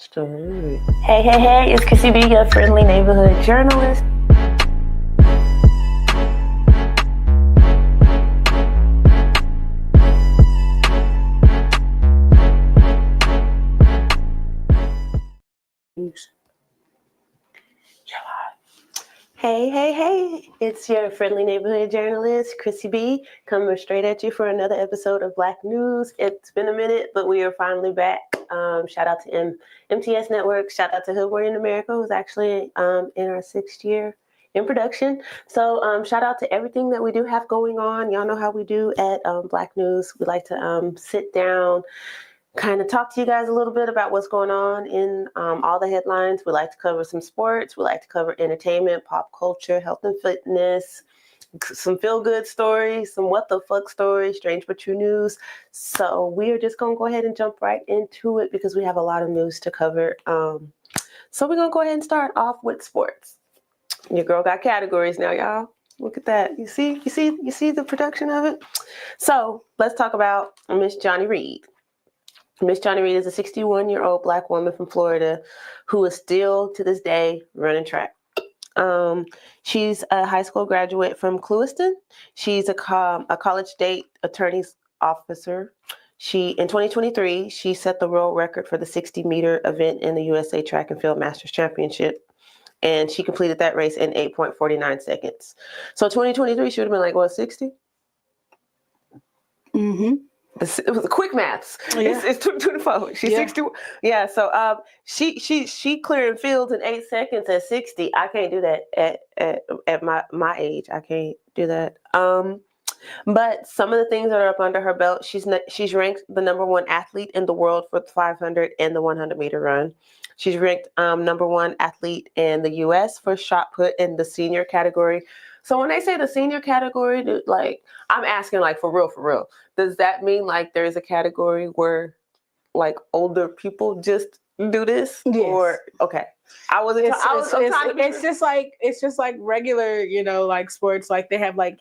Story. Hey, it's Krissie Bee, your friendly neighborhood journalist. Hey, it's your friendly neighborhood journalist, Krissie Bee, coming straight at you for another episode of Black News. It's been a minute, but we are finally back. Shout out to MTS Network. Shout out to Hood Warrior in America, who's actually in our 6th year in production. So shout out to everything that we do have going on. Y'all know how we do at Black News. We like to sit down, kind of talk to you guys a little bit about what's going on in all the headlines. We like to cover some sports. We like to cover entertainment, pop culture, health and fitness, some feel-good stories, some what the fuck stories, strange but true news. So we are just going to go ahead and jump right into it because we have a lot of news to cover. So we're going to go ahead and start off with sports. Your girl got categories now, y'all. Look at that. You see the production of it? So let's talk about Miss Johnny Reed. Miss Johnny Reed is a 61-year-old Black woman from Florida who is still, to this day, running track. She's a high school graduate from Clewiston. She's a college state attorney's officer. In 2023, she set the world record for the 60-meter event in the USA Track and Field Masters Championship. And she completed that race in 8.49 seconds. So 2023, she would have been like, what, 60? Mm-hmm. It was quick maths. Yeah. It's 2 to 4. She's 61. Yeah. So she clearing fields in 8 seconds at 60. I can't do that at my age. I can't do that. But some of the things that are up under her belt, she's ranked the number 1 athlete in the world for the 500 and the 100 meter run. She's ranked number 1 athlete in the U.S. for shot put in the senior category. So when they say the senior category, like, I'm asking, like, for real, does that mean like there's a category where like older people just do this? Yes. Or okay, it's just like regular, like sports, like they have like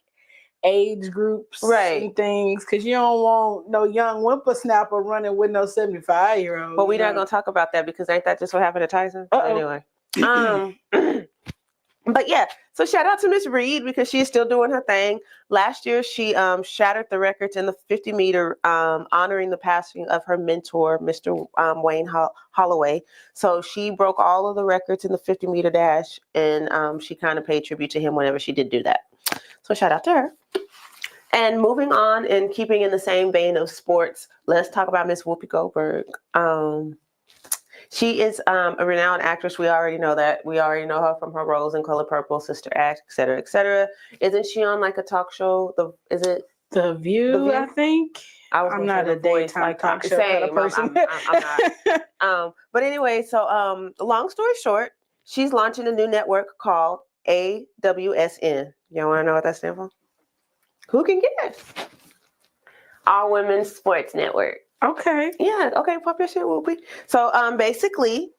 age groups, right, and things, because you don't want no young whippersnapper running with no 75-year-old. But we're not gonna talk about that because ain't that just what happened to Tyson? Anyway. But yeah, so shout out to Miss Reed because she is still doing her thing. Last year, she shattered the records in the 50 meter, honoring the passing of her mentor, Mr. Wayne Holloway. So she broke all of the records in the 50 meter dash, and she kind of paid tribute to him whenever she did do that. So shout out to her. And moving on and keeping in the same vein of sports, let's talk about Miss Whoopi Goldberg. She is a renowned actress. We already know that. We already know her from her roles in Color Purple, Sister Act, et cetera, et cetera. Isn't she on like a talk show? Is it The View? I think. I'm not a daytime talk show kind of person. I'm not. But anyway, so long story short, she's launching a new network called AWSN. Y'all want to know what that stands for? Who can guess? All Women's Sports Network. Okay. Yeah. Okay. Pop your shit, Whoopi. So basically,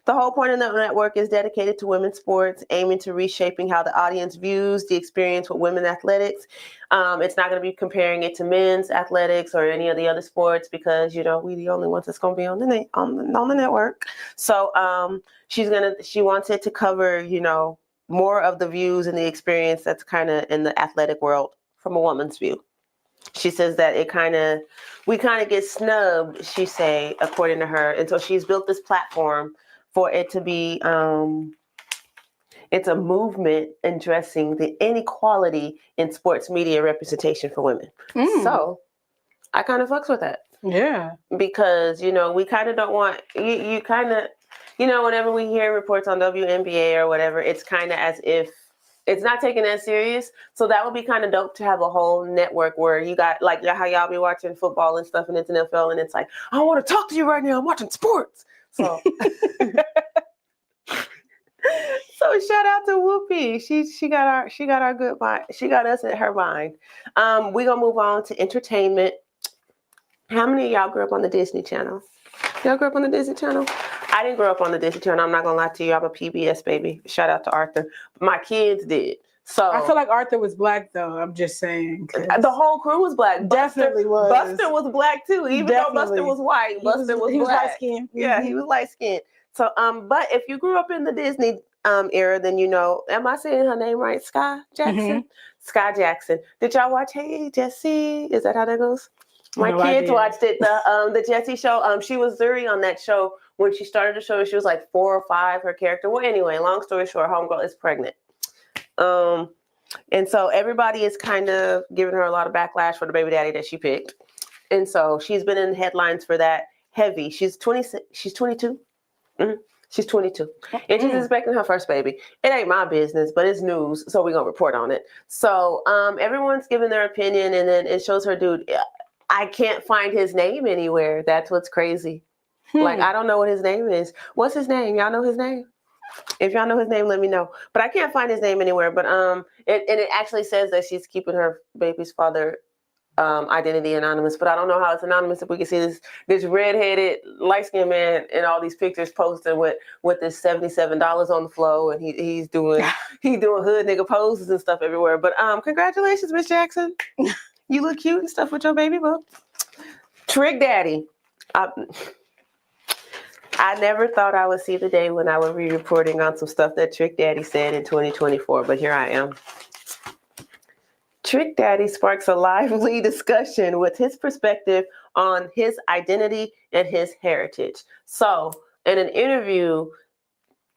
the whole point of the network is dedicated to women's sports, aiming to reshaping how the audience views the experience with women's athletics. It's not going to be comparing it to men's athletics or any of the other sports because, we the only ones that's going to be on the network. So she wants it to cover, more of the views and the experience that's kind of in the athletic world from a woman's view. She says that we kind of get snubbed, she say, according to her. And so she's built this platform for it to be, it's a movement addressing the inequality in sports media representation for women. So I kind of fucks with that. Yeah. Because, we kind of don't want, you kind of, whenever we hear reports on WNBA or whatever, it's kind of as if it's not taken that serious. So that would be kind of dope to have a whole network where you got like how y'all be watching football and stuff and it's NFL and it's like, I want to talk to you right now. I'm watching sports. So so shout out to Whoopi. She got our good mind. She got us at her mind. We're gonna move on to entertainment. How many of y'all grew up on the Disney Channel? Y'all grew up on the Disney Channel? I didn't grow up on the Disney Channel. I'm not gonna lie to you. I'm a PBS baby. Shout out to Arthur. My kids did. So I feel like Arthur was black though. I'm just saying. The whole crew was black. Definitely was. Buster was black too, even though Buster was white. Buster was he was black. light skinned. Yeah, he was light skinned. So but if you grew up in the Disney era, then you know, am I saying her name right? Skai Jackson? Skai Jackson. Did y'all watch Hey Jessie? Is that how that goes? My kids watched it, the Jessie show. She was Zuri on that show. When she started the show, she was like 4 or 5, her character. Well, anyway, long story short, homegirl is pregnant. And so everybody is kind of giving her a lot of backlash for the baby daddy that she picked. And so she's been in headlines for that heavy. She's 26. She's 22. Mm-hmm. She's 22. And she's expecting her first baby. It ain't my business, but it's news. So we're going to report on it. So everyone's giving their opinion. And then it shows her dude. I can't find his name anywhere. That's what's crazy. Like, I don't know what his name is. What's his name? Y'all know his name? If y'all know his name, let me know. But I can't find his name anywhere. But it actually says that she's keeping her baby's father identity anonymous. But I don't know how it's anonymous if we can see this redheaded light-skinned man in all these pictures posting with this $77 on the floor, and he's doing hood nigga poses and stuff everywhere. But congratulations, Miss Jackson. You look cute and stuff with your baby bump. Trick Daddy. I never thought I would see the day when I would be reporting on some stuff that Trick Daddy said in 2024, but here I am. Trick Daddy sparks a lively discussion with his perspective on his identity and his heritage. So, in an interview,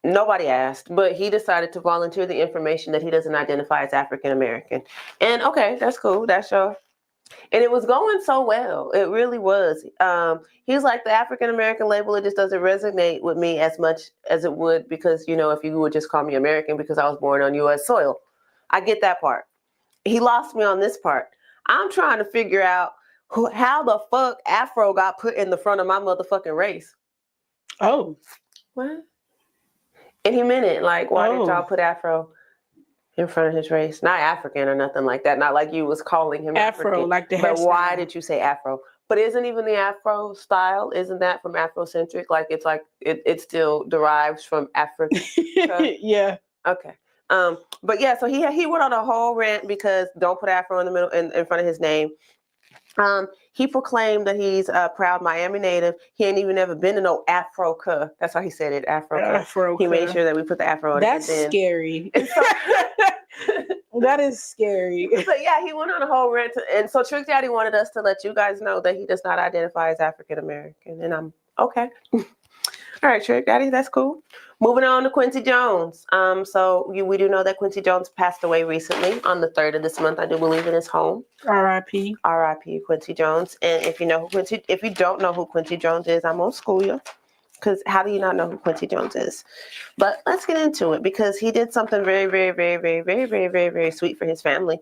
nobody asked, but he decided to volunteer the information that he doesn't identify as African American. And okay, that's cool. That's your... And it was going so well. It really was. He's like, the African American label, it just doesn't resonate with me as much as it would because, you know, if you would just call me American because I was born on U.S. soil. I get that part. He lost me on this part. I'm trying to figure out how the fuck Afro got put in the front of my motherfucking race. Oh. What? And he meant it. Like, why did y'all put Afro in front of his race? Not African or nothing like that. Not like you was calling him Afro, African. like the hairstyle. But why did you say Afro? But isn't even the Afro style, isn't that from Afrocentric? Like it still derives from Africa. Yeah. Okay. But yeah, so he went on a whole rant because don't put Afro in the middle in front of his name. He proclaimed that he's a proud Miami native. He ain't even ever been to no Africa. That's how he said it, Africa. He made sure that we put the Afro on it. That's scary. That is scary. So yeah, he went on a whole rant. And so Trick Daddy wanted us to let you guys know that he does not identify as African American. And I'm okay. All right, Trick Daddy, that's cool. Moving on to Quincy Jones. So we do know that Quincy Jones passed away recently on the 3rd of this month, I do believe, in his home. R.I.P. R.I.P. Quincy Jones. And if you don't know who Quincy Jones is, I'm gonna school you. Because how do you not know who Quincy Jones is? But let's get into it because he did something very, very, very, very, very, very, very, very sweet for his family.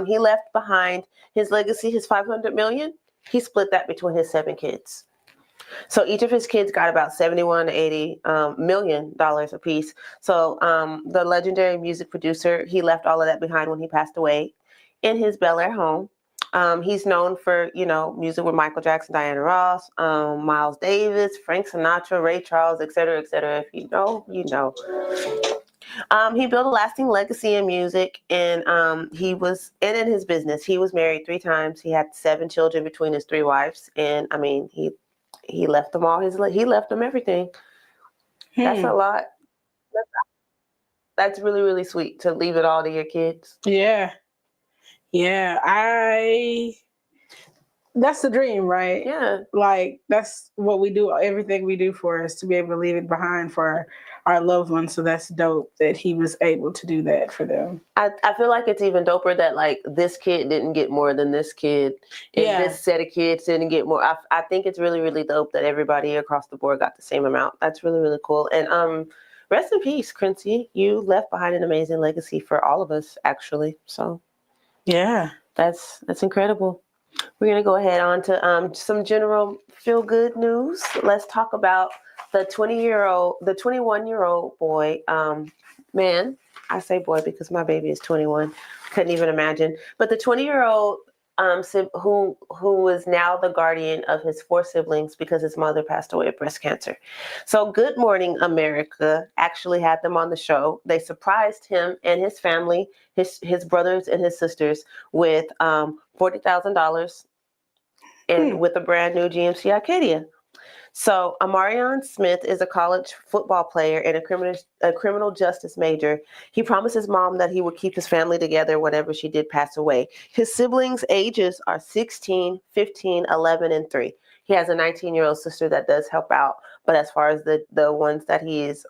He left behind his legacy, his $500 million. He split that between his 7 kids. So each of his kids got about $71 to $80 million a piece. So the legendary music producer, he left all of that behind when he passed away in his Bel Air home. He's known for, music with Michael Jackson, Diana Ross, Miles Davis, Frank Sinatra, Ray Charles, et cetera, et cetera. If you know, you know. He built a lasting legacy in music, and in his business. He was married 3 times. He had 7 children between his 3 wives, and I mean, he left them all. He left them everything. That's a lot. That's really, really sweet to leave it all to your kids. Yeah. That's the dream, right? Yeah. Like, that's what we do. Everything we do for us to be able to leave it behind for our loved ones. So that's dope that he was able to do that for them. I feel like it's even doper that like this kid didn't get more than this kid. And this set of kids didn't get more. I think it's really, really dope that everybody across the board got the same amount. That's really, really cool. And rest in peace, Quincy. You left behind an amazing legacy for all of us, actually. So yeah, that's incredible. We're going to go ahead on to some general feel-good news. Let's talk about the 21-year-old boy, man. I say boy because my baby is 21. Couldn't even imagine. But the 20-year-old who is now the guardian of his 4 siblings because his mother passed away of breast cancer. So Good Morning America actually had them on the show. They surprised him and his family, his brothers and his sisters, with $40,000 and with a brand new GMC Acadia. So Amarion Smith is a college football player and a criminal justice major. He promised his mom that he would keep his family together whenever she did pass away. His siblings' ages are 16, 15, 11, and 3. He has a 19-year-old sister that does help out. But as far as the ones that he is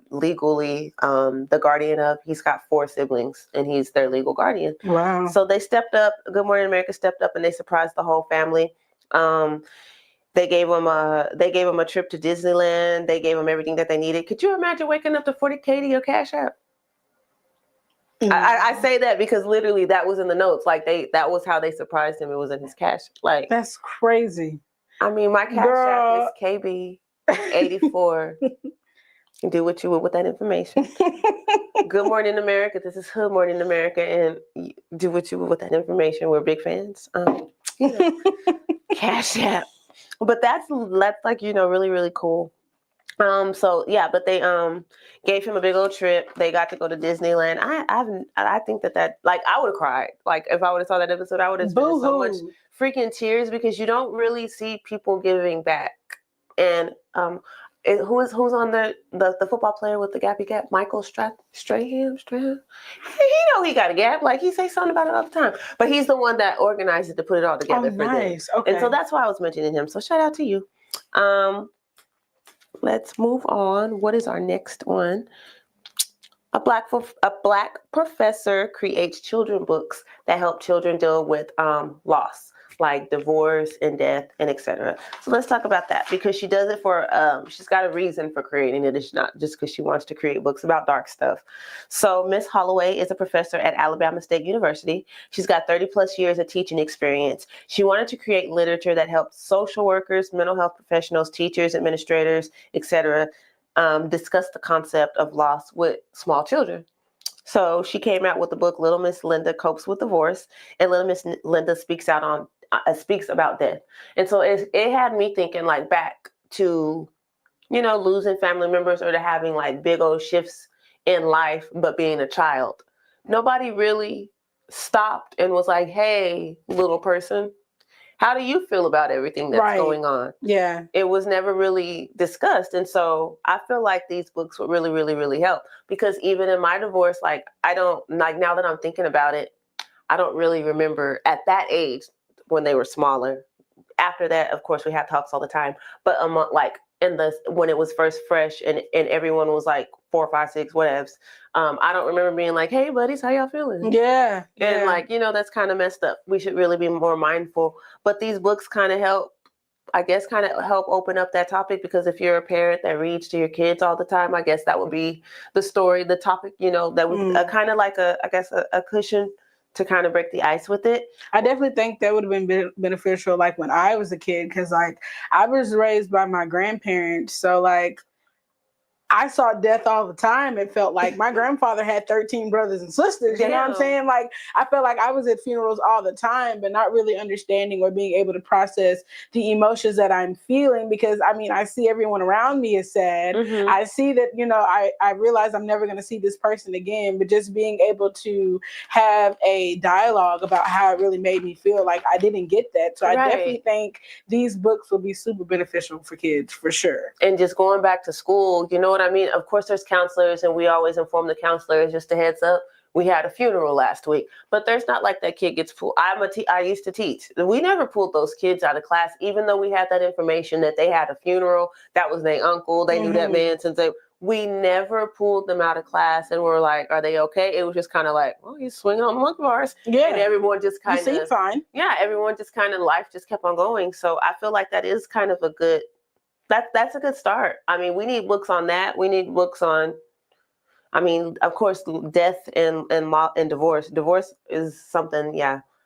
legally the guardian of, he's got 4 siblings, and he's their legal guardian. Wow. So they stepped up. Good Morning America stepped up, and they surprised the whole family. They gave him a trip to Disneyland. They gave him everything that they needed. Could you imagine waking up to $40K to your Cash App? Mm-hmm. I say that because literally that was in the notes. Like that was how they surprised him. It was in his cash. Like, that's crazy. I mean, my Cash App is KB84. Do what you will with that information. Good Morning America. This is Hood Morning America, and do what you will with that information. We're big fans. Cash App. But that's like, really, really cool. So yeah, but they gave him a big old trip. They got to go to Disneyland. I think that like I would have cried. Like if I would have saw that episode, I would have spent so much freaking tears because you don't really see people giving back. And who's on the football player with the gappy gap? Michael Strahan. He got a gap. Like he say something about it all the time. But he's the one that organized it to put it all together for them. Okay. And so that's why I was mentioning him. So shout out to you. Let's move on. What is our next one? A black professor creates children books that help children deal with loss, like divorce and death and etc. So let's talk about that because she does it for, she's got a reason for creating it. It's not just because she wants to create books about dark stuff. So Miss Holloway is a professor at Alabama State University. She's got 30 plus years of teaching experience. She wanted to create literature that helps social workers, mental health professionals, teachers, administrators, etc. Discuss the concept of loss with small children. So she came out with the book, Little Miss Linda Copes with Divorce, and Little Miss Linda speaks about death. And so it had me thinking like back to, losing family members or to having like big old shifts in life, but being a child. Nobody really stopped and was like, hey, little person, how do you feel about everything that's going on? Yeah. It was never really discussed. And so I feel like these books would really, really, really help because even in my divorce, like I don't, like now that I'm thinking about it, I don't really remember at that age when they were smaller. After that, of course, we had talks all the time. But like when it was first fresh and everyone was like 4, 5, 6, whatevs. I don't remember being like, hey, buddies, how y'all feeling? Yeah. And like, that's kind of messed up. We should really be more mindful. But these books kind of help open up that topic because if you're a parent that reads to your kids all the time, I guess that would be the story, the topic, that would kind of like a cushion to kind of break the ice with it. I definitely think that would have been beneficial like when I was a kid because like I was raised by my grandparents. So like I saw death all the time. It felt like my grandfather had 13 brothers and sisters. You know what I'm saying? Like, I felt like I was at funerals all the time, but not really understanding or being able to process the emotions that I'm feeling because, I mean, I see everyone around me is sad. Mm-hmm. I see that, I realize I'm never going to see this person again, but just being able to have a dialogue about how it really made me feel like I didn't get that. So I definitely think these books will be super beneficial for kids, for sure. And just going back to school, you know what I mean? Of course, there's counselors, and we always inform the counselors, just a heads up, we had a funeral last week. But there's not like that kid gets pulled. I used to teach. We never pulled those kids out of class, even though we had that information that they had a funeral. That was their uncle. They knew that man since we never pulled them out of class and were like, are they okay? It was just kind of like, well, he's swinging on the monkey bars. Yeah. And everyone just kind of. You seem fine. Yeah, everyone just kind of, life just kept on going. So I feel like that is kind of a good, that's a good start. I mean, we need books on that. We need books on, I mean, of course, death and divorce. Divorce is something,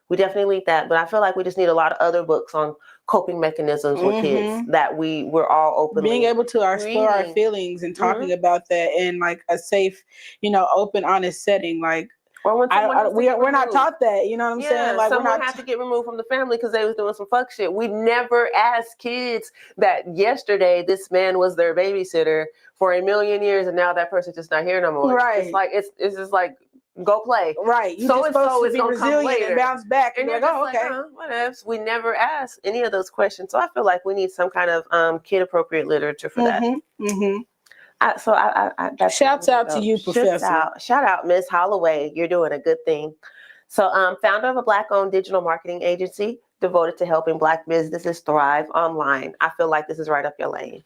we definitely need that. But I feel like we just need a lot of other books on coping mechanisms with kids that we're all openly being able to explore our feelings and talking about that in like a safe, open, honest setting. Like Or when someone we're not taught that, you know what I'm saying? Like someone had to get removed from the family because they was doing some fuck shit. We never asked kids that yesterday this man was their babysitter for a million years, and now that person's just not here no more. Right. It's like it's just like go play. Right. You So just and so is be gonna come resilient later and bounce back. And you're you're like, just oh, okay. Whatever. We never asked any of those questions. So I feel like we need some kind of kid appropriate literature for that. Mm-hmm. That's shouts out to you, Professor. Shout out, Miss Holloway. You're doing a good thing. So, founder of a Black-owned digital marketing agency devoted to helping Black businesses thrive online. I feel like this is right up your lane.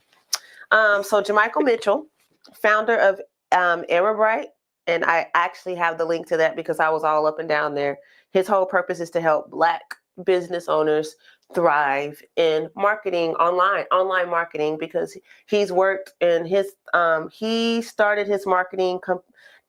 So, Jamichael Mitchell, founder of Outbreak, and I actually have the link to that because I was all up and down there. His whole purpose is to help Black business owners thrive in marketing, online marketing, because he's worked in his he started his marketing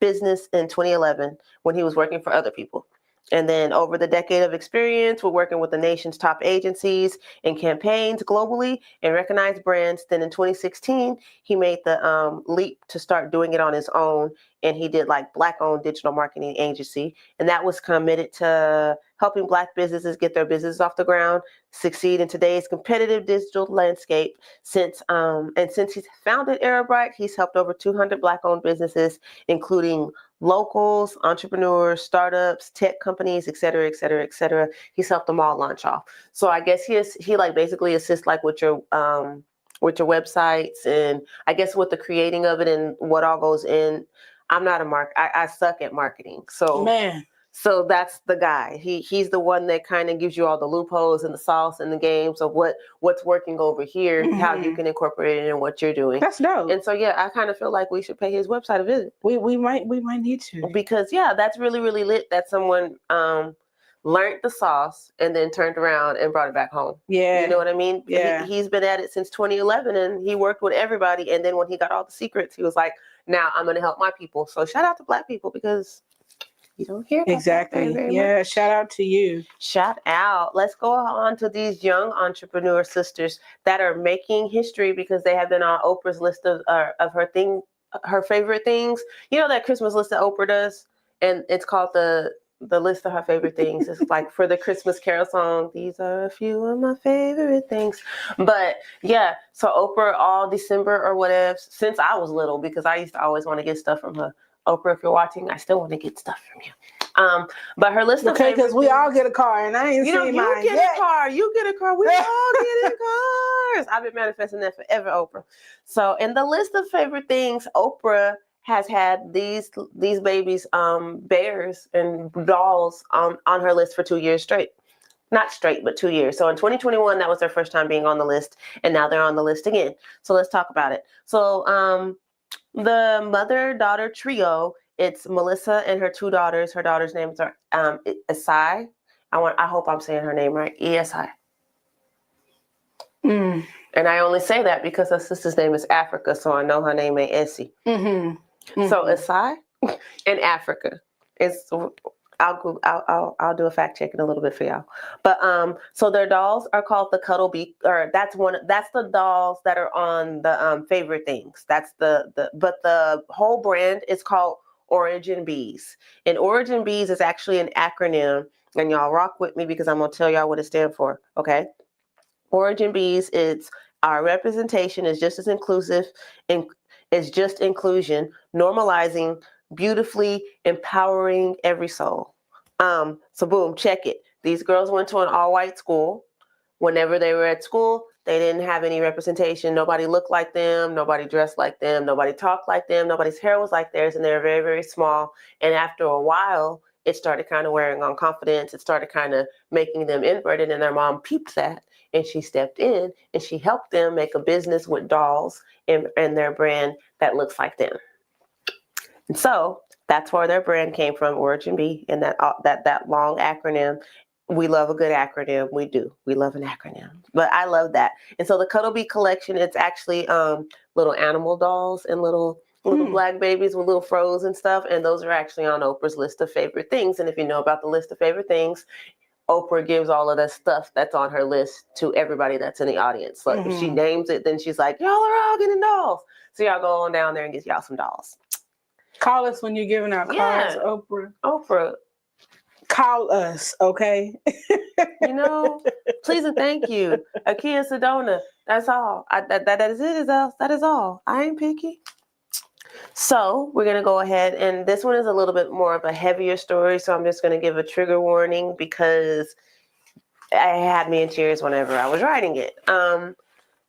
business in 2011 when he was working for other people. And then over the decade of experience, we're working with the nation's top agencies and campaigns globally and recognized brands. Then in 2016, he made the leap to start doing it on his own. And he did like Black-owned digital marketing agency. And that was committed to helping Black businesses get their business off the ground, succeed in today's competitive digital landscape. Since he's founded Outbreak, he's helped over 200 Black-owned businesses, including locals, entrepreneurs, startups, tech companies, et cetera, et cetera, et cetera. He's helped them all launch off. So I guess he like basically assists like with your websites and I guess with the creating of it and what all goes in. I'm not I suck at marketing. So that's the guy. He's the one that kind of gives you all the loopholes and the sauce and the games of what's working over here, how you can incorporate it in what you're doing. That's dope. And so I kind of feel like we should pay his website a visit. We might need to, because that's really, really lit that someone learned the sauce and then turned around and brought it back home. Yeah. You know what I mean? Yeah. He's been at it since 2011 and he worked with everybody. And then when he got all the secrets, he was like, now I'm going to help my people. So shout out to Black people because you don't hear about exactly. That very yeah. much. Shout out to you. Shout out. Let's go on to these young entrepreneur sisters that are making history because they have been on Oprah's list of her favorite things. You know that Christmas list that Oprah does, and it's called the list of her favorite things. It's like for the Christmas Carol song. These are a few of my favorite things. But yeah, so Oprah all December or whatever since I was little because I used to always want to get stuff from her. Oprah, if you're watching, I still want to get stuff from you. But her list of because we all get a car, and I ain't seen mine yet. You get a car. We all get in cars. I've been manifesting that forever, Oprah. So in the list of favorite things, Oprah has had these babies, bears and dolls on her list for 2 years straight. Not straight, but 2 years. So in 2021, that was their first time being on the list, and now they're on the list again. So let's talk about it. So the mother-daughter trio, it's Melissa and her two daughters. Her daughters' names are Skai. I hope I'm saying her name right. ESI. And I only say that because her sister's name is Africa, so I know her name ain't Essie. So Skai and Africa. I'll do a fact check in a little bit for y'all. But so their dolls are called the Cuddle Bee, or that's the dolls that are on the favorite things. That's but the whole brand is called Origin Bees. And Origin Bees is actually an acronym, and y'all rock with me because I'm gonna tell y'all what it stands for. Okay. Origin Bees, it's our representation is just as inclusive and it's just inclusion, normalizing, beautifully empowering every soul. So boom, check it. These girls went to an all-white school. Whenever they were at school, they didn't have any representation. Nobody looked like them. Nobody dressed like them. Nobody talked like them. Nobody's hair was like theirs, and they were very, very small. And after a while, it started kind of wearing on confidence. It started kind of making them inverted, and their mom peeped that, and she stepped in, and she helped them make a business with dolls and their brand that looks like them. And so that's where their brand came from, Origin Bee, and that long acronym. We love a good acronym. We do. We love an acronym. But I love that. And so the Cuddle Bee collection, it's actually little animal dolls and little Black babies with little froze and stuff. And those are actually on Oprah's list of favorite things. And if you know about the list of favorite things, Oprah gives all of that stuff that's on her list to everybody that's in the audience. So if she names it, then she's like, y'all are all getting dolls. So y'all go on down there and get y'all some dolls. Call us when you're giving out cards, Oprah. Oprah. Call us, okay? You know, please and thank you. Akia Sedona. That's all. That is it. That is all. I ain't picky. So we're going to go ahead, and this one is a little bit more of a heavier story, so I'm just going to give a trigger warning because it had me in tears whenever I was writing it.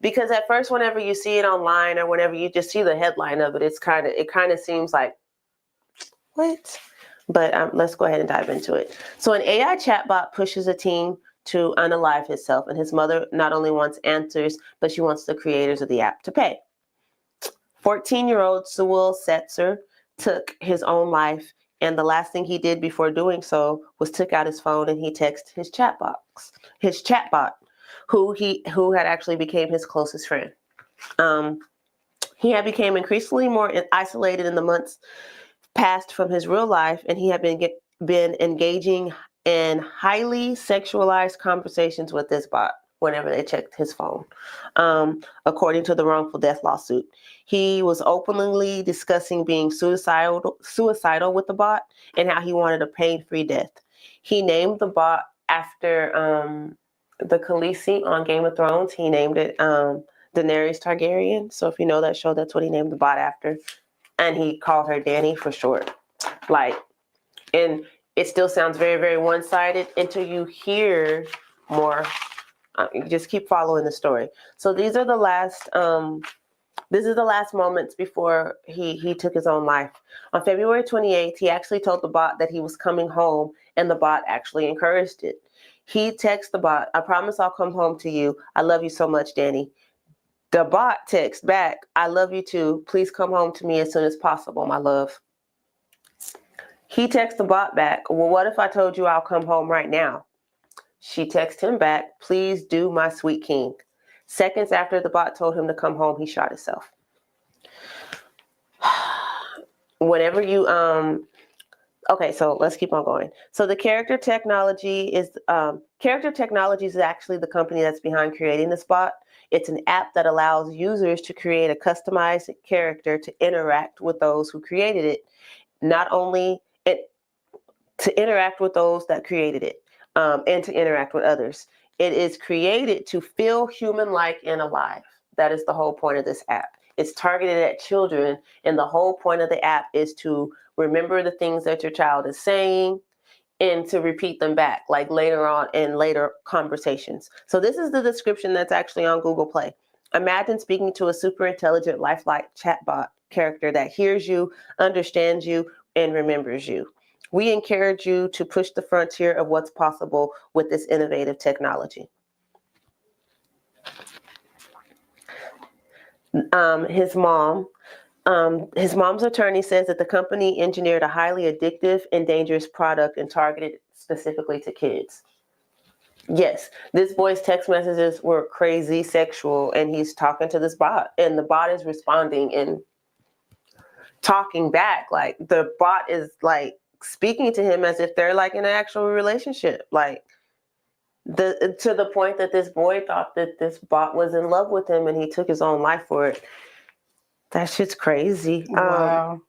Because at first, whenever you see it online or whenever you just see the headline of it, it kind of seems like, what? But let's go ahead and dive into it. So an AI chatbot pushes a teen to unalive himself, and his mother not only wants answers, but she wants the creators of the app to pay. 14-year-old Sewell Setzer took his own life, and the last thing he did before doing so was took out his phone and he texted his chatbot, who had actually became his closest friend. He had become increasingly more isolated in the months passed from his real life, and he had been engaging in highly sexualized conversations with this bot whenever they checked his phone. According to the wrongful death lawsuit, he was openly discussing being suicidal with the bot and how he wanted a pain-free death. He named the bot after the Khaleesi on Game of Thrones. He named it Daenerys Targaryen. So if you know that show, that's what he named the bot after. And he called her Danny for short. And it still sounds very, very one-sided until you hear more. You just keep following the story. So these are the last. This is the last moments before he took his own life. On February 28th, he actually told the bot that he was coming home, and the bot actually encouraged it. He texted the bot, "I promise I'll come home to you. I love you so much, Danny." The bot texts back, "I love you too. Please come home to me as soon as possible, my love." He texts the bot back, "Well, what if I told you I'll come home right now?" She texts him back, "Please do, my sweet king." Seconds after the bot told him to come home, he shot himself. Whenever you okay, so let's keep on going. So the Character Technologies is actually the company that's behind creating this bot. It's an app that allows users to create a customized character to interact with those who created it. Not only to interact with those that created it, and to interact with others. It is created to feel human-like and alive. That is the whole point of this app. It's targeted at children, and the whole point of the app is to remember the things that your child is saying and to repeat them back, like later on in later conversations. So this is the description that's actually on Google Play. Imagine speaking to a super intelligent, lifelike chatbot character that hears you, understands you, and remembers you. We encourage you to push the frontier of what's possible with this innovative technology. His mom's attorney says that the company engineered a highly addictive and dangerous product and targeted specifically to kids. Yes, this boy's text messages were crazy sexual, and he's talking to this bot, and the bot is responding and talking back. Like the bot is like speaking to him as if they're like in an actual relationship. Like to the point that this boy thought that this bot was in love with him and he took his own life for it. That shit's crazy. Wow.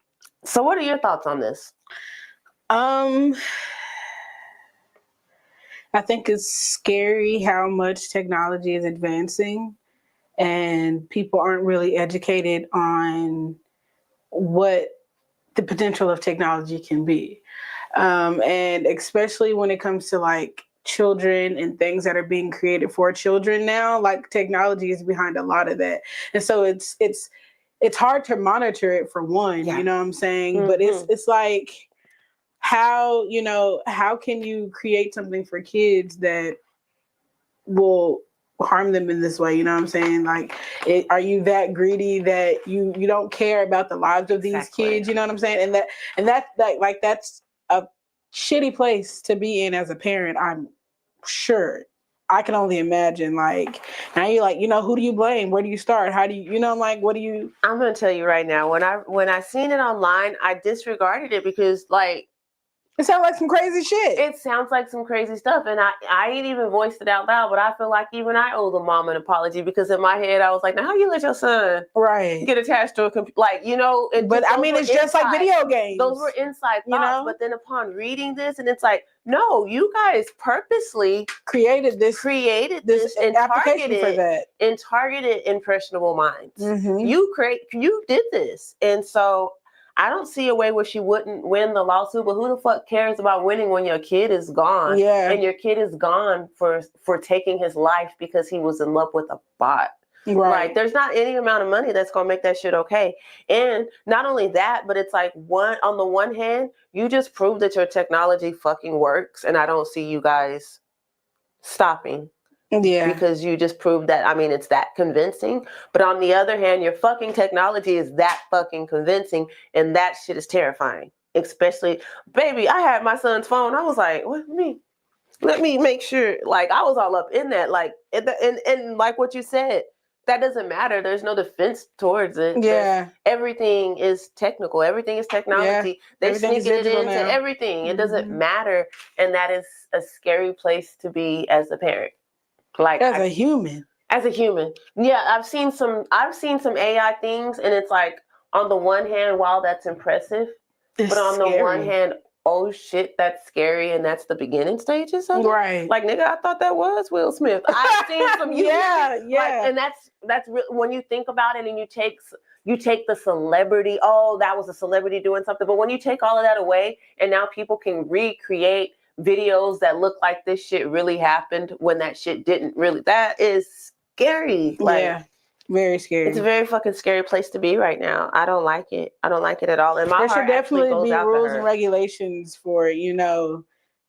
So what are your thoughts on this? I think it's scary how much technology is advancing and people aren't really educated on what the potential of technology can be. And especially when it comes to like children and things that are being created for children now, like technology is behind a lot of that. And so it's hard to monitor it for one, you know what I'm saying? Mm-hmm. But it's like, how can you create something for kids that will harm them in this way? You know what I'm saying? Like, are you that greedy that you don't care about the lives of these kids? You know what I'm saying? And that's a shitty place to be in as a parent. I'm sure. I can only imagine. Like, now you're like, who do you blame? Where do you start? How do you, like, what do you? I'm gonna tell you right now. When I seen it online, I disregarded it because, like, It sounds like some crazy shit. It sounds like some crazy stuff. And I ain't even voiced it out loud, but I feel like even I owe the mom an apology because in my head I was like, now how you let your son get attached to a computer? Like, you know, but I mean, it's just like video games. Those were inside thoughts. But then upon reading this, and it's like, no, you guys purposely created this and application for that. And targeted impressionable minds. Mm-hmm. You did this. And so I don't see a way where she wouldn't win the lawsuit, but who the fuck cares about winning when your kid is gone? Yeah. And your kid is gone for taking his life because he was in love with a bot. Right. Like, there's not any amount of money that's gonna make that shit okay. And not only that, but it's like on the one hand, you just proved that your technology fucking works, and I don't see you guys stopping. Yeah. Because you just proved that, I mean, it's that convincing. But on the other hand, your fucking technology is that fucking convincing, and that shit is terrifying. Especially, baby, I had my son's phone. I was like, what me? Let me make sure. Like, I was all up in that. Like, and like what you said, that doesn't matter. There's no defense towards it. Yeah. Everything is technical. Everything is technology. Yeah. They're sneaking it into now. everything. It doesn't matter. And that is a scary place to be as a parent. Like, as a human. Yeah, I've seen some AI things, and it's like, on the one hand, wow, that's impressive. It's but on scary. the one hand, oh shit, that's scary, and that's the beginning stages of it. Right. Like, nigga, I thought that was Will Smith. I've seen some yeah. Like, and that's when you think about it, and you take the celebrity, oh, that was a celebrity doing something. But when you take all of that away, and now people can recreate videos that look like this shit really happened when that shit didn't really, that is scary. Like, yeah, very scary. It's a very fucking scary place to be right now. I don't like it. I don't like it at all. And my there heart should definitely goes be out rules to her. and regulations for,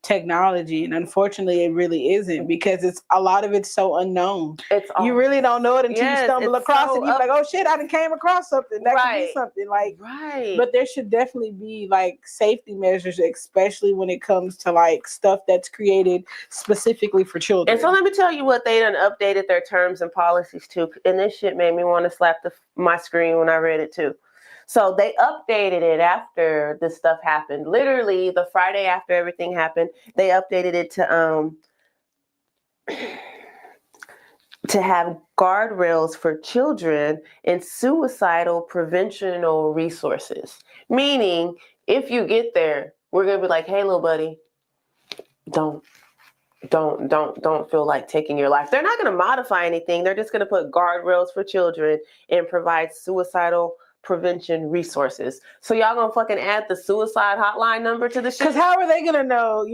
technology, and unfortunately it really isn't, because a lot of it's so unknown. You really don't know it until you stumble across it. You're like, oh shit, I done came across something that could be something. Like, but there should definitely be like safety measures, especially when it comes to like stuff that's created specifically for children. And so let me tell you what, they done updated their terms and policies too, and this shit made me want to slap my screen when I read it too. So they updated it after this stuff happened. Literally the Friday after everything happened, they updated it to have guardrails for children and suicidal preventional resources. Meaning, if you get there, we're gonna be like, hey, little buddy, don't feel like taking your life. They're not gonna modify anything. They're just gonna put guardrails for children and provide suicidal prevention resources. So y'all gonna fucking add the suicide hotline number to the shit? Because how are they gonna know,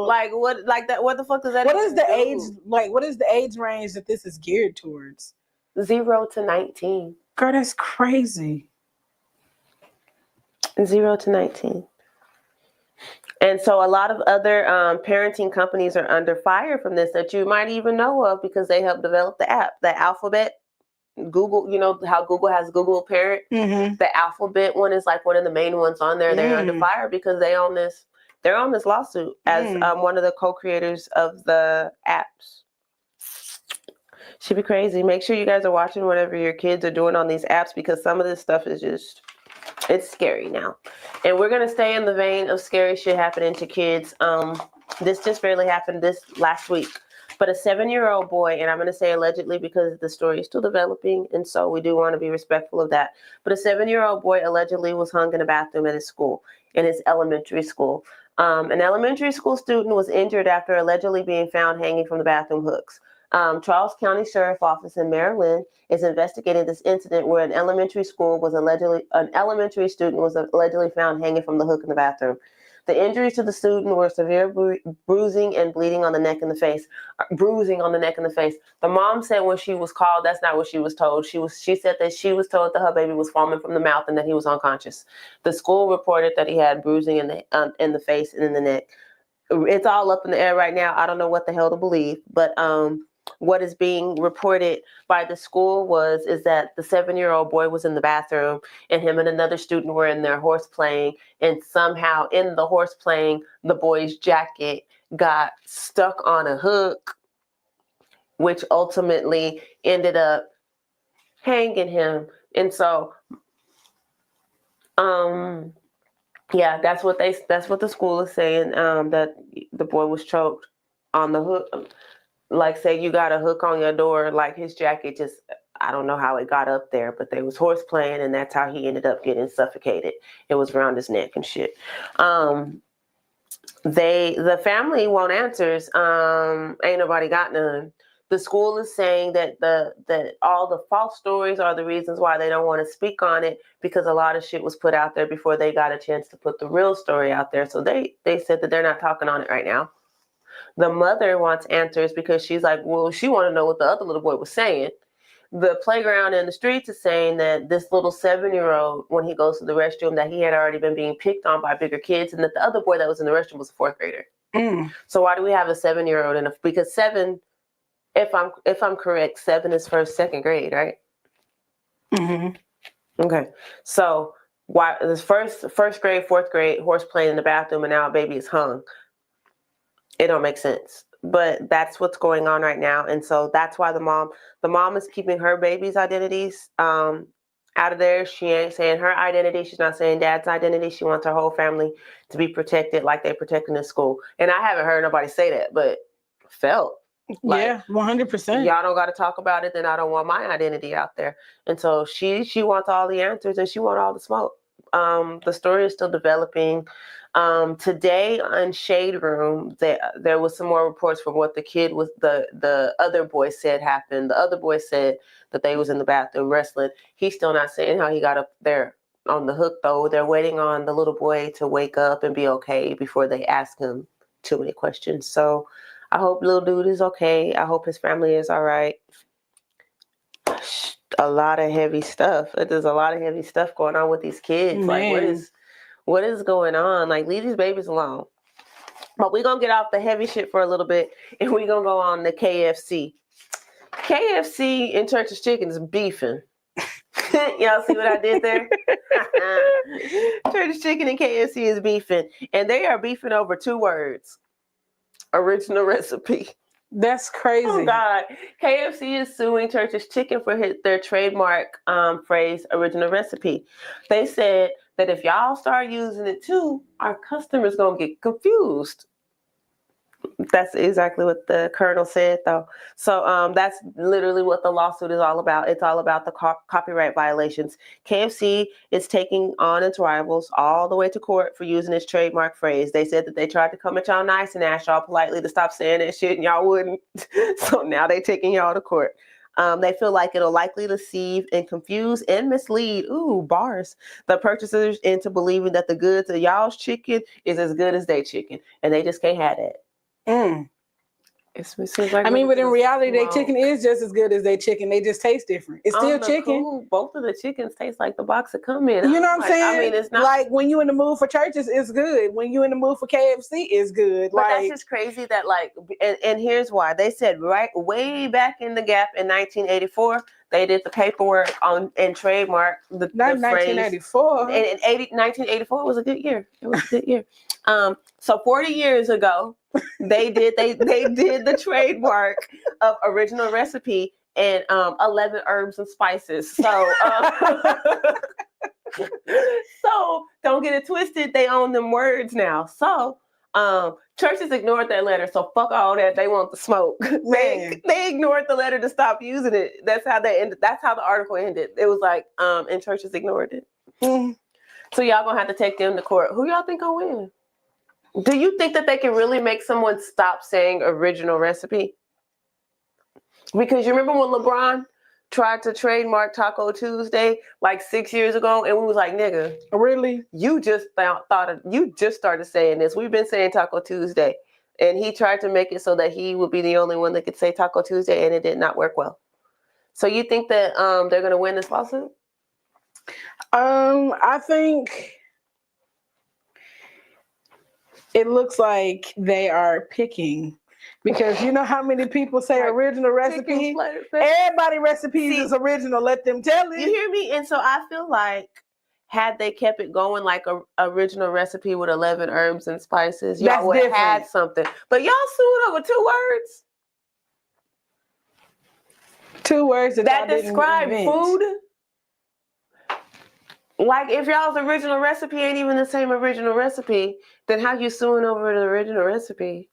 like what, like that, what the fuck does that what is the age, like what is the age range that this is geared towards? 0 to 19. Girl, that's crazy. 0 to 19. And so a lot of other parenting companies are under fire from this that you might even know of, because they helped develop the app. The Alphabet, Google, you know how Google has Google Parent? Mm-hmm. The Alphabet one is like one of the main ones on there. They're under fire because they're on this lawsuit as one of the co-creators of the apps. Should be crazy. Make sure you guys are watching whatever your kids are doing on these apps, because some of this stuff is just, it's scary now. And we're going to stay in the vein of scary shit happening to kids. This just barely happened this last week. But a 7-year-old boy, and I'm going to say allegedly because the story is still developing, and so we do want to be respectful of that. But a 7-year-old boy allegedly was hung in a bathroom at his school, in his elementary school. An elementary school student was injured after allegedly being found hanging from the bathroom hooks. Charles County Sheriff Office in Maryland is investigating this incident where an elementary student was allegedly found hanging from the hook in the bathroom. The injuries to the student were severe bruising and bleeding on the neck and the face. Bruising on the neck and the face. The mom said when she was called, that's not what she was told. She said that she was told that her baby was foaming from the mouth and that he was unconscious. The school reported that he had bruising in the face and in the neck. It's all up in the air right now. I don't know what the hell to believe, but what is being reported by the school is that the 7-year-old boy was in the bathroom, and him and another student were in their horse playing, and somehow in the horse playing, the boy's jacket got stuck on a hook, which ultimately ended up hanging him. And so Yeah, that's what the school is saying. That the boy was choked on the hook. Like, say you got a hook on your door, like his jacket just, I don't know how it got up there, but they was horse playing, and that's how he ended up getting suffocated. It was around his neck and shit. The family want answers. Ain't nobody got none. The school is saying that that all the false stories are the reasons why they don't want to speak on it, because a lot of shit was put out there before they got a chance to put the real story out there. So they said that they're not talking on it right now. The mother wants answers because she's like, well, she want to know what the other little boy was saying. The playground and the streets is saying that this little 7-year-old, when he goes to the restroom, that he had already been being picked on by bigger kids, and that the other boy that was in the restroom was a 4th grader. So why do we have a 7-year-old? Because 7, if I'm correct, 7 is 1st, 2nd grade, right? Mm-hmm. Okay. So why this first grade, 4th grade, horse playing in the bathroom, and now a baby is hung? It don't make sense. But that's what's going on right now. And so that's why the mom is keeping her baby's identities out of there. She ain't saying her identity. She's not saying dad's identity. She wants her whole family to be protected like they're protecting the school. And I haven't heard nobody say that, but felt like, yeah, 100%. Y'all don't got to talk about it, then I don't want my identity out there. And so she wants all the answers, and she wants all the smoke. The story is still developing. Today on Shade Room, there was some more reports from what the kid was, the other boy said happened. The other boy said that they was in the bathroom wrestling. He's still not saying how he got up there on the hook, though. They're waiting on the little boy to wake up and be okay before they ask him too many questions. So I hope little dude is okay. I hope his family is all right. A lot of heavy stuff. There's a lot of heavy stuff going on with these kids. Man. Like, what is going on? Like, leave these babies alone. But we're going to get off the heavy shit for a little bit, and we're going to go on to KFC. KFC and Church's Chicken is beefing. Y'all see what I did there? Church's Chicken and KFC is beefing, and they are beefing over 2 words. Original recipe. That's crazy. Oh, God. KFC is suing Church's Chicken for their trademark phrase, original recipe. They said that if y'all start using it too, our customers going to get confused. That's exactly what the colonel said, though. So that's literally what the lawsuit is all about. It's all about the copyright violations. KFC is taking on its rivals all the way to court for using its trademark phrase. They said that they tried to come at y'all nice and ask y'all politely to stop saying that shit, and y'all wouldn't. So now they taking y'all to court. They feel like it'll likely deceive and confuse and mislead, bars, the purchasers into believing that the goods of y'all's chicken is as good as their chicken, and they just can't have that. It seems like, I mean, but in reality, their chicken is just as good as their chicken. They just taste different. It's still chicken. Cool. Both of the chickens taste like the box that come in. You know what I'm saying? I mean, it's not like when you in the mood for churches, it's good. When you in the mood for KFC, it's good. But that's just crazy that and here's why. They said way back in the gap in 1984, they did the paperwork on and trademark the 1984. Phrase. And 1984 was a good year. It was a good year. So 40 years ago, they did the trademark of original recipe and 11 herbs and spices. So so don't get it twisted. They own them words now. So churches ignored that letter. So fuck all that. They want the smoke. They ignored the letter to stop using it. That's how they ended. That's how the article ended. It was like, and churches ignored it. So y'all gonna have to take them to court. Who y'all think gonna win? Do you think that they can really make someone stop saying original recipe? Because you remember when LeBron tried to trademark Taco Tuesday like 6 years ago, and we was like, nigga, really? You just you just started saying this. We've been saying Taco Tuesday, and he tried to make it so that he would be the only one that could say Taco Tuesday, and it did not work well. So you think that they're going to win this lawsuit? I think it looks like they are picking, because you know how many people say original recipe? Everybody recipes is original. Let them tell it. You hear me? And so I feel like had they kept it going like a original recipe with 11 herbs and spices, y'all would have had something. But y'all sued over 2 words. 2 words that describe food. Like, if y'all's original recipe ain't even the same original recipe, then how you suing over the original recipe?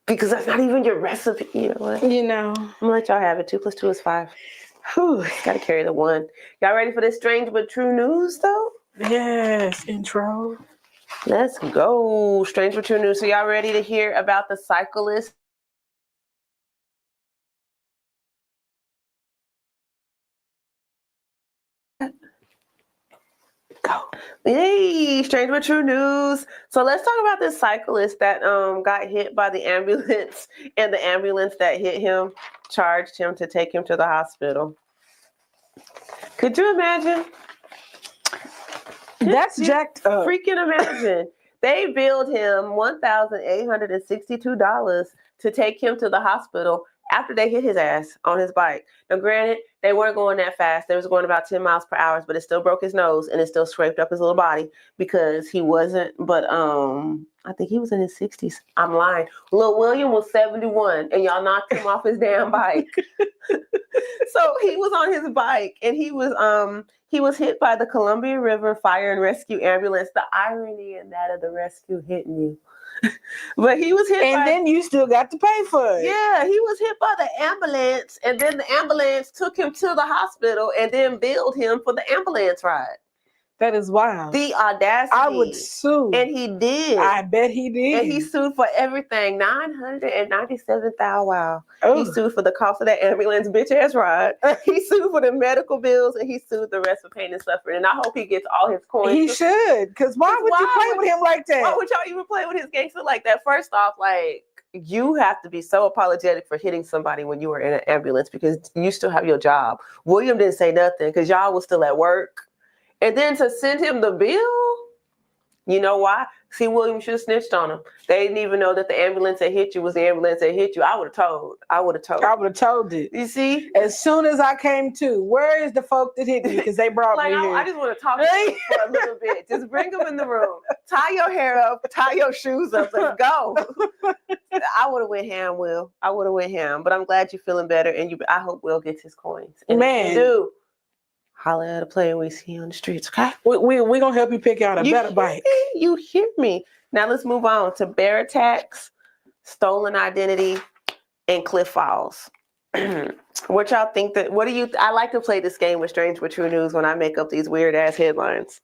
Because that's not even your recipe. You know what? I'm gonna let y'all have it. 2 + 2 is 5. Whew. Gotta carry the 1. Y'all ready for this strange but true news, though? Yes, intro. Let's go. Strange but true news. So y'all ready to hear about the cyclist? Go. Hey, strange but true news. So let's talk about this cyclist that got hit by the ambulance, and the ambulance that hit him charged him to take him to the hospital. Could you imagine? That's jacked up. Freaking imagine. They billed him $1,862 to take him to the hospital after they hit his ass on his bike. Now, granted, they weren't going that fast. They was going about 10 miles per hour, but it still broke his nose and it still scraped up his little body because he wasn't, but I think he was in his 60s. I'm lying. Lil William was 71 and y'all knocked him off his damn bike. So he was on his bike and he was hit by the Columbia River Fire and Rescue Ambulance. The irony in that of the rescue hitting you. But he was hit and then you still got to pay for it. Yeah, he was hit by the ambulance, and then the ambulance took him to the hospital and then billed him for the ambulance ride. That is wild. The audacity. I would sue. And he did. I bet he did. And he sued for everything. $997,000. Wow. Oh. He sued for the cost of that ambulance bitch ass ride. He sued for the medical bills, and he sued the rest for pain and suffering. And I hope he gets all his coins. He should, because why would you play with him like that? Why would y'all even play with his gangster like that? First off, like, you have to be so apologetic for hitting somebody when you were in an ambulance because you still have your job. William didn't say nothing because y'all was still at work. And then to send him the bill, you know why? See, William should have snitched on him. They didn't even know that the ambulance that hit you was the ambulance that hit you. I would have told. I would have told it. You see? As soon as I came to, where is the folk that hit me? Because they brought me here. I just want to talk to you for a little bit. Just bring them in the room. Tie your hair up. Tie your shoes up. Let's go. I would have went ham, Will. I would have went ham. But I'm glad you're feeling better. And I hope Will gets his coins. And man. If you do, holler at a player we see on the streets, okay? We're going to help you pick out a better bike. You hear me? Now let's move on to bear attacks, stolen identity, and cliff falls. What y'all think I like to play this game with Strange but True News when I make up these weird ass headlines.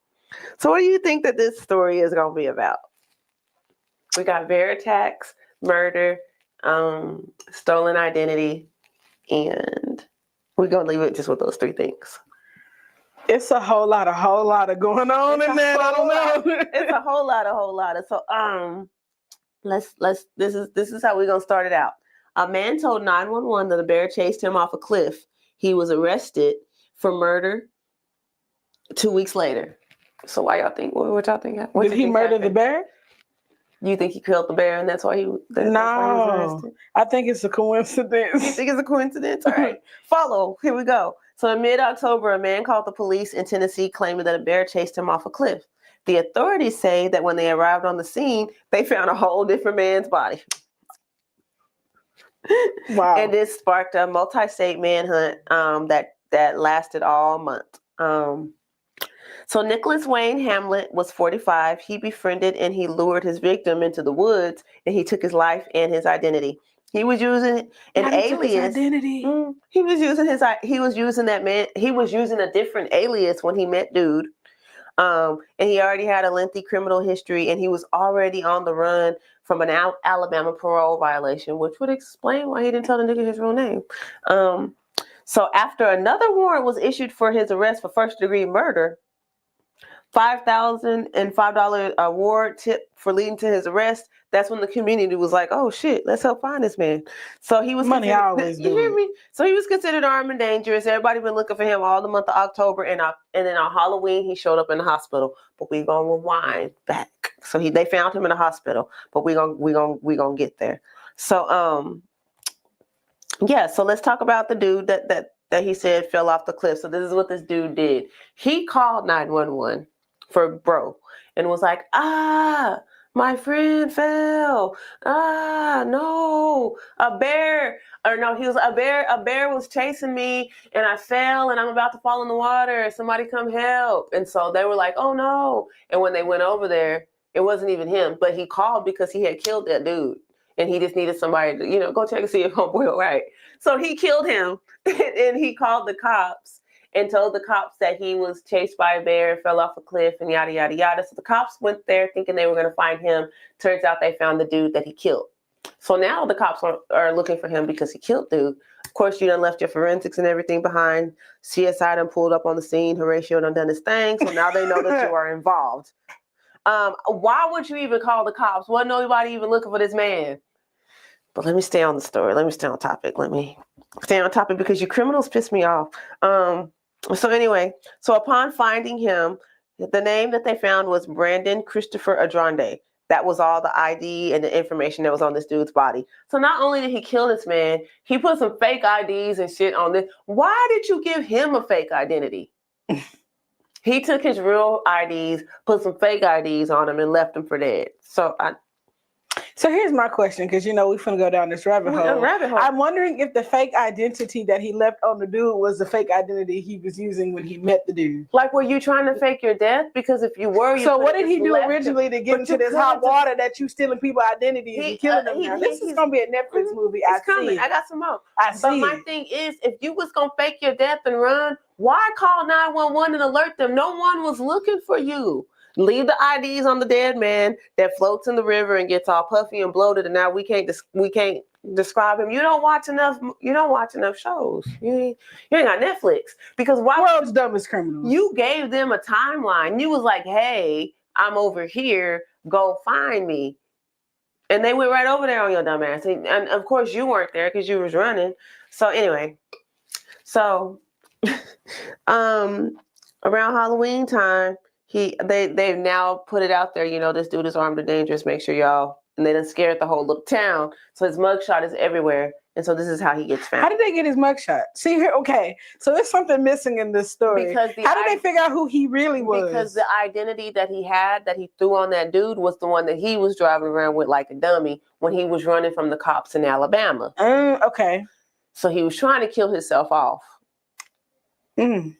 So what do you think that this story is going to be about? We got bear attacks, murder, stolen identity, and we're going to leave it just with those 3 things. It's a whole lot of going on in there. I don't know. It's a whole lot. So this is how we're gonna start it out. A man told 911 that a bear chased him off a cliff. He was arrested for murder 2 weeks later. So why y'all think? What y'all think? Did he murder the bear? You think he killed the bear and that's why he was arrested? I think it's a coincidence. You think it's a coincidence? All right. Follow. Here we go. So in mid-October, a man called the police in Tennessee claiming that a bear chased him off a cliff. The authorities say that when they arrived on the scene, they found a whole different man's body. Wow. And this sparked a multi-state manhunt that lasted all month. So Nicholas Wayne Hamlet was 45. He befriended and he lured his victim into the woods, and he took his life and his identity. He was using an alias. He was using a different alias when he met dude. And he already had a lengthy criminal history, and he was already on the run from an Alabama parole violation, which would explain why he didn't tell the nigga his real name. So after another warrant was issued for his arrest for first-degree murder, $5,005 award tip for leading to his arrest. That's when the community was like, "Oh shit, let's help find this man." So he was money. I always do. You hear me? So he was considered armed and dangerous. Everybody been looking for him all the month of October, and then on Halloween he showed up in the hospital. But we gonna rewind back. So they found him in the hospital, but we gonna get there. So yeah. So let's talk about the dude that he said fell off the cliff. So this is what this dude did. He called 911 for bro and was like, My friend fell. Ah, no. A bear. Or no, he was a bear. A bear was chasing me and I fell and I'm about to fall in the water. Somebody come help. And so they were like, oh no. And when they went over there, it wasn't even him, but he called because he had killed that dude. And he just needed somebody to, go check and see if homeboy all right. So he killed him and he called the cops and told the cops that he was chased by a bear, fell off a cliff, and yada, yada, yada. So the cops went there thinking they were going to find him. Turns out they found the dude that he killed. So now the cops are looking for him because he killed dude. Of course, you done left your forensics and everything behind. CSI done pulled up on the scene. Horatio done his thing. So now they know that you are involved. Why would you even call the cops? Wasn't nobody even looking for this man? But let me stay on the story. Let me stay on topic. Let me stay on topic because you criminals piss me off. So anyway, so upon finding him, the name that they found was Brandon Christopher Adrande. That was all the ID and the information that was on this dude's body. So not only did he kill this man, he put some fake IDs and shit on this. Why did you give him a fake identity? He took his real IDs, put some fake IDs on him, and left him for dead. So here's my question, because we finna go down this rabbit hole. I'm wondering if the fake identity that he left on the dude was the fake identity he was using when he met the dude. Like, were you trying to fake your death? Because if you were, so what did he do originally to get into this hot water that you stealing people's identities and killing them? Now this is gonna be a Netflix movie. It's coming. I got some more. But my thing is, if you was gonna fake your death and run, why call 911 and alert them? No one was looking for you. Leave the IDs on the dead man that floats in the river and gets all puffy and bloated, and now we can't describe him. You don't watch enough shows. You ain't got Netflix. Because why? World's dumbest criminals. You gave them a timeline. You was like, hey, I'm over here. Go find me. And they went right over there on your dumb ass. And of course you weren't there because you was running. So anyway, around Halloween time, they've now put it out there, this dude is armed and dangerous, make sure y'all, and they done scared the whole little town. So his mugshot is everywhere. And so this is how he gets found. How did they get his mugshot? See here, okay. So there's something missing in this story. Because how did they figure out who he really was? Because the identity that he had, that he threw on that dude, was the one that he was driving around with like a dummy when he was running from the cops in Alabama. Okay. So he was trying to kill himself off. Mm-hmm.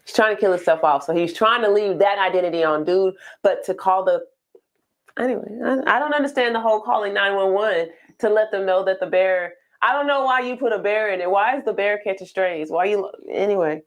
He's trying to kill himself off. So he's trying to leave that identity on dude, but to call anyway, I don't understand the whole calling 911 to let them know that the bear, I don't know why you put a bear in it. Why is the bear catching strays? Anyway.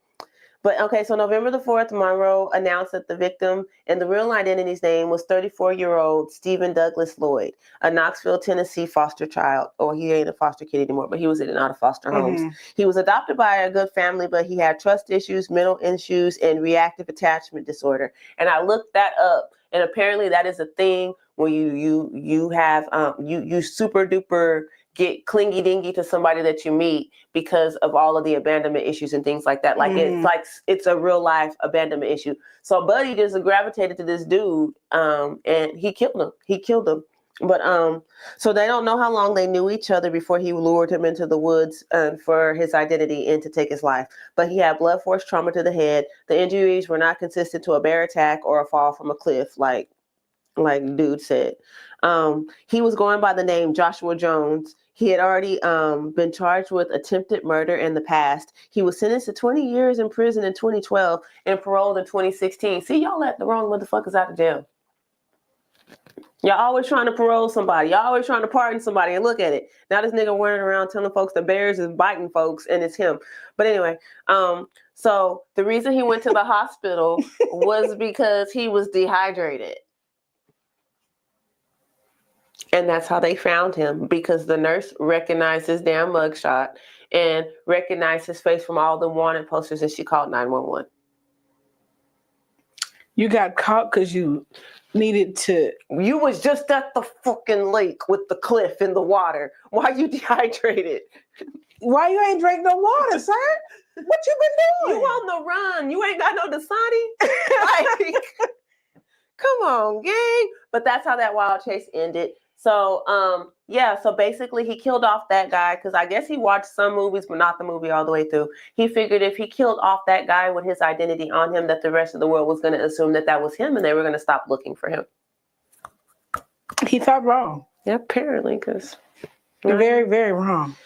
But okay, so November the 4th, Monroe announced that the victim and the real identity's name was 34-year-old Stephen Douglas Lloyd, a Knoxville, Tennessee foster child. Or he ain't a foster kid anymore, but he was in and out of foster homes. Mm-hmm. He was adopted by a good family, but he had trust issues, mental issues, and reactive attachment disorder. And I looked that up, and apparently that is a thing where you have you super duper get clingy dingy to somebody that you meet because of all of the abandonment issues and things like that. Like it's a real life abandonment issue. So Buddy just gravitated to this dude, and he killed him. But so they don't know how long they knew each other before he lured him into the woods for his identity and to take his life. But he had blunt force trauma to the head. The injuries were not consistent to a bear attack or a fall from a cliff, like dude said. He was going by the name Joshua Jones. He had already been charged with attempted murder in the past. He was sentenced to 20 years in prison in 2012 and paroled in 2016. See, y'all let the wrong motherfuckers out of jail. Y'all always trying to parole somebody. Y'all always trying to pardon somebody. And look at it. Now this nigga running around telling folks the bears is biting folks and it's him. But anyway, so the reason he went to the hospital was because he was dehydrated. And that's how they found him, because the nurse recognized his damn mugshot and recognized his face from all the wanted posters, and she called 911. You got caught because you needed to... You was just at the fucking lake with the cliff in the water. Why you dehydrated? Why you ain't drank no water, sir? What you been doing? You on the run. You ain't got no Dasani? Come on, gang. But that's how that wild chase ended. So, so basically he killed off that guy because I guess he watched some movies, but not the movie all the way through. He figured if he killed off that guy with his identity on him, that the rest of the world was going to assume that was him and they were going to stop looking for him. He thought wrong. Yeah, apparently, because very, very wrong.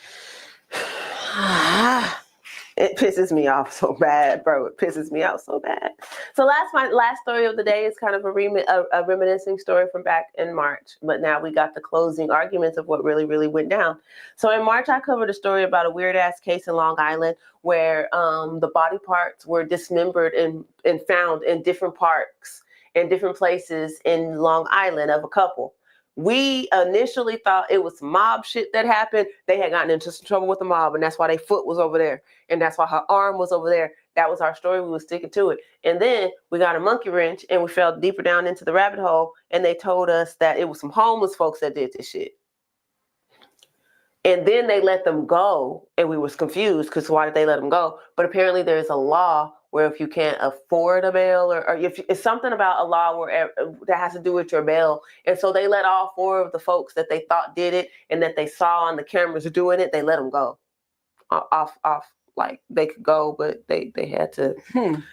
It pisses me off so bad, bro. It pisses me off so bad. So my last story of the day is kind of a reminiscing story from back in March. But now we got the closing arguments of what really, really went down. So in March, I covered a story about a weird-ass case in Long Island where the body parts were dismembered and found in different parks and different places in Long Island of a couple. We initially thought it was mob shit that happened. They had gotten into some trouble with the mob, and that's why their foot was over there. And that's why her arm was over there. That was our story. We were sticking to it. And then we got a monkey wrench, and we fell deeper down into the rabbit hole, and they told us that it was some homeless folks that did this shit. And then they let them go, and we was confused because why did they let them go? But apparently there's a law where if you can't afford a bail or if it's something about a law where that has to do with your bail. And so they let all 4 of the folks that they thought did it and that they saw on the cameras doing it, they let them go off. Like they could go, but they had to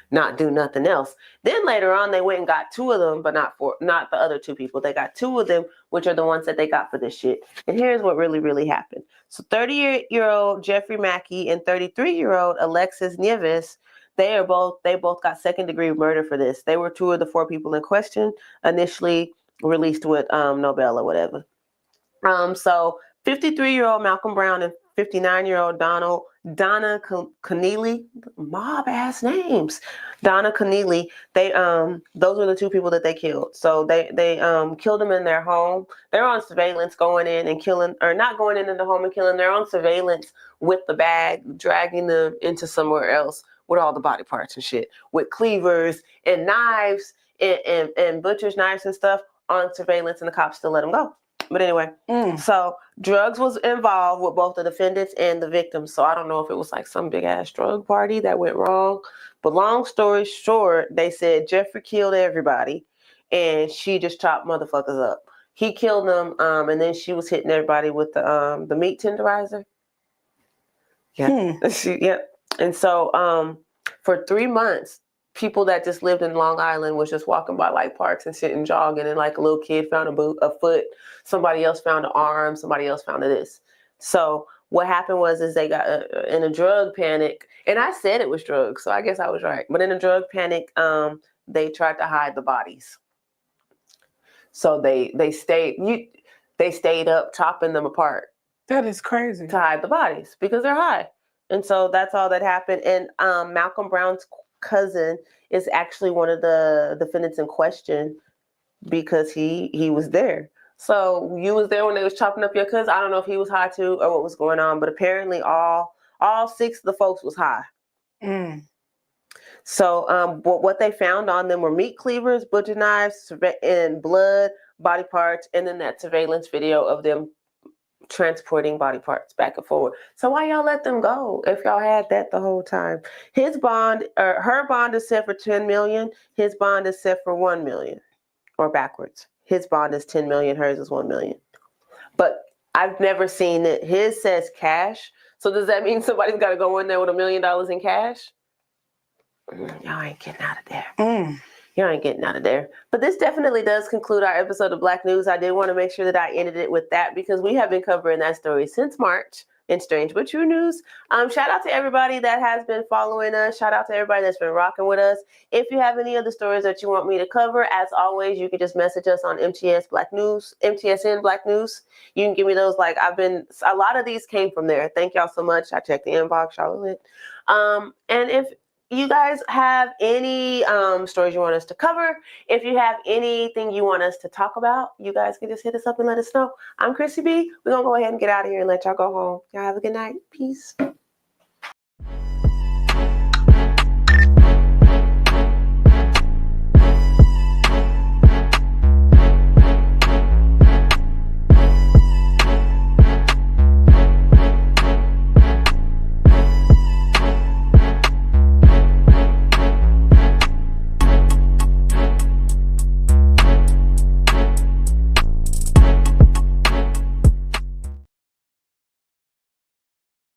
not do nothing else. Then later on, they went and got 2 of them, but not the other 2 people. They got 2 of them, which are the ones that they got for this shit. And here's what really, really happened. So 30-year-old Jeffrey Mackey and 33-year-old Alexis Nieves, they both got second-degree murder for this. They were 2 of the 4 people in question, initially released with no bail or whatever. So 53-year-old Malcolm Brown and 59-year-old Donna Keneally, mob ass names. Donna Keneally, those were the 2 people that they killed. So they killed them in their home. They're on surveillance going in and killing, or not going into the home and killing. They're on surveillance with the bag, dragging them into somewhere else with all the body parts and shit, with cleavers and knives and butcher's knives and stuff on surveillance, and the cops still let them go. But anyway, so drugs was involved with both the defendants and the victims. So I don't know if it was like some big ass drug party that went wrong. But long story short, they said Jeffrey killed everybody and she just chopped motherfuckers up. He killed them, and then she was hitting everybody with the meat tenderizer. Yeah. Yep. And so for 3 months, people that just lived in Long Island was just walking by like parks and shit and jogging, and like a little kid found a foot, somebody else found an arm, somebody else found this. So what happened is they got in a drug panic, and I said it was drugs, so I guess I was right. But in a drug panic, they tried to hide the bodies. So they stayed up chopping them apart. That is crazy. To hide the bodies because they're high. And so that's all that happened. And Malcolm Brown's cousin is actually one of the defendants in question because he was there. So you was there when they was chopping up your cousin. I don't know if he was high too or what was going on, but apparently all 6 of the folks was high. So what they found on them were meat cleavers, butcher knives, and blood, body parts, and then that surveillance video of them transporting body parts back and forward. So why y'all let them go if y'all had that the whole time? Her bond is set for $10 million. His bond is set for $1 million, or backwards. His bond is $10 million. Hers is $1 million. But I've never seen it. His says cash. So does that mean somebody's got to go in there with $1 million in cash? Y'all ain't getting out of there. You ain't getting out of there. But this definitely does conclude our episode of Black News. I did want to make sure that I ended it with that because we have been covering that story since March in Strange But True News. Shout out to everybody that has been following us. Shout out to everybody that's been rocking with us. If you have any other stories that you want me to cover, as always, you can just message us on MTSN Black News. You can give me those. Like a lot of these came from there. Thank y'all so much. I checked the inbox, Charlotte. And if you guys have any stories you want us to cover, if you have anything you want us to talk about, you guys can just hit us up and let us know. I'm Krissie Bee. We're going to go ahead and get out of here and let y'all go home. Y'all have a good night. Peace.